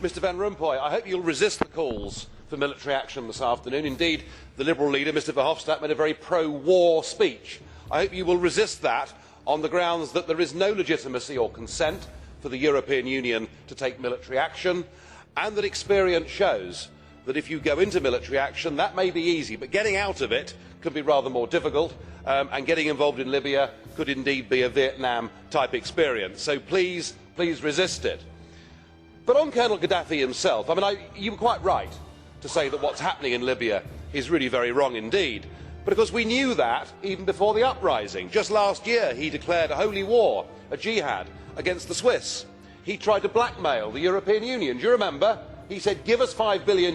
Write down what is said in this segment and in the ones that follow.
Mr Van Rompuy, I hope you'll resist the calls for military action this afternoon. Indeed, the Liberal leader, Mr Verhofstadt, made a very pro-war speech. I hope you will resist that on the grounds that there is no legitimacy or consent for the European Union to take military action, and that experience shows that if you go into military action, that may be easy, but getting out of it can be rather more difficult, and getting involved in Libya could indeed be a Vietnam-type experience. So please resist it. But on Colonel Gaddafi himself, you were quite right to say that what's happening in Libya is really very wrong indeed. But of course we knew that even before the uprising. Just last year he declared a holy war, a jihad, against the Swiss. He tried to blackmail the European Union. Do you remember? He said, give us €5 billion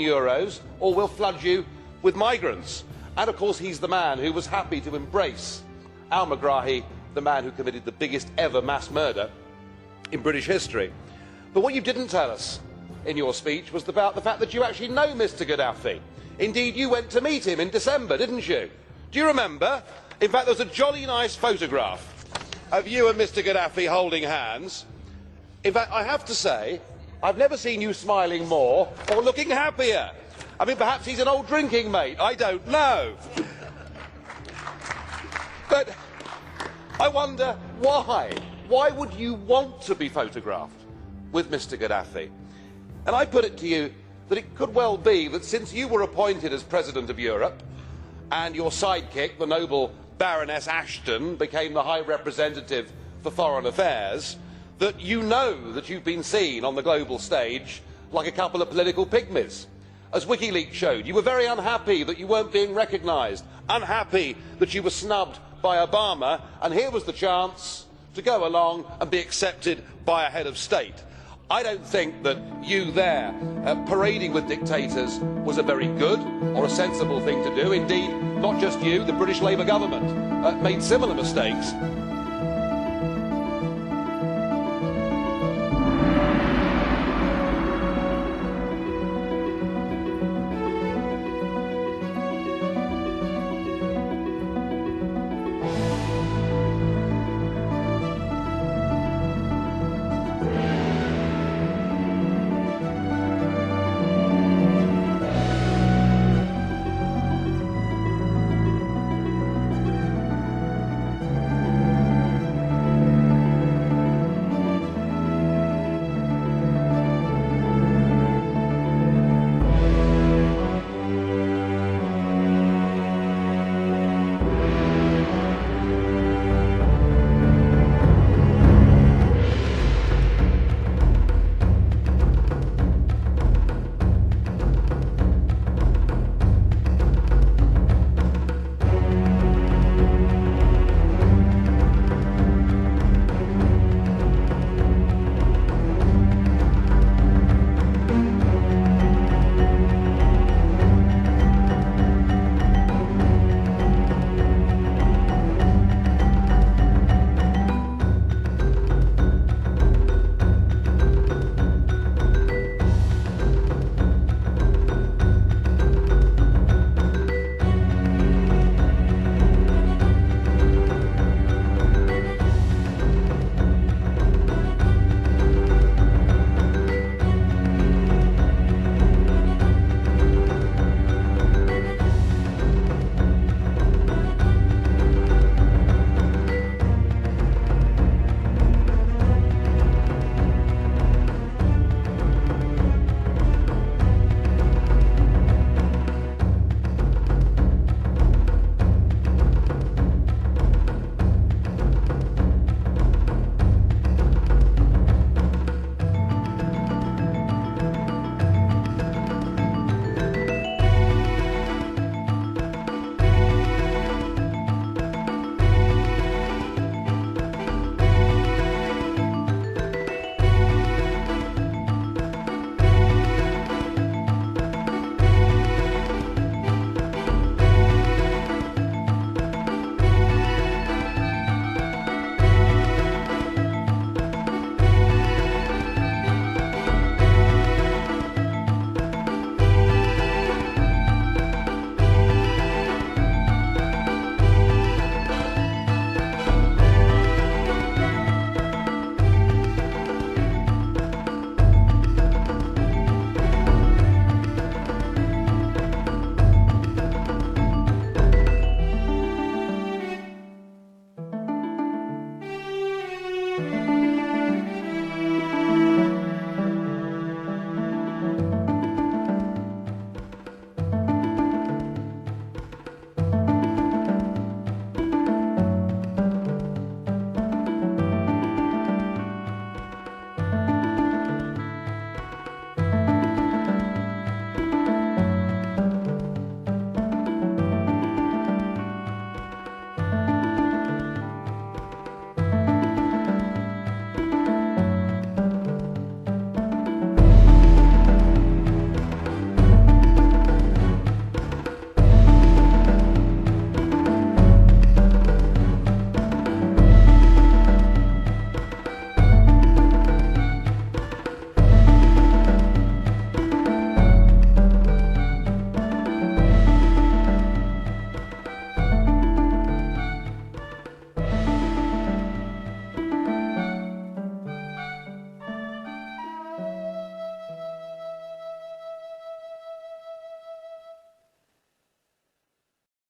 or we'll flood you with migrants. And of course he's the man who was happy to embrace al-Megrahi, the man who committed the biggest ever mass murder in British history. But what you didn't tell us in your speech was about the fact that you actually know Mr Gaddafi. Indeed, you went to meet him in December, didn't you? Do you remember? In fact, there was a jolly nice photograph of you and Mr Gaddafi holding hands. In fact, I have to say, I've never seen you smiling more or looking happier. Perhaps he's an old drinking mate, I don't know. But I wonder why? Why would you want to be photographed with Mr Gaddafi? And I put it to you that it could well be that since you were appointed as President of Europe and your sidekick, the noble Baroness Ashton, became the High Representative for Foreign Affairs, that you know that you've been seen on the global stage like a couple of political pygmies. As WikiLeaks showed, you were very unhappy that you weren't being recognised, unhappy that you were snubbed by Obama, and here was the chance to go along and be accepted by a head of state. I don't think that you there parading with dictators was a very good or a sensible thing to do. Indeed, not just you, the British Labour government made similar mistakes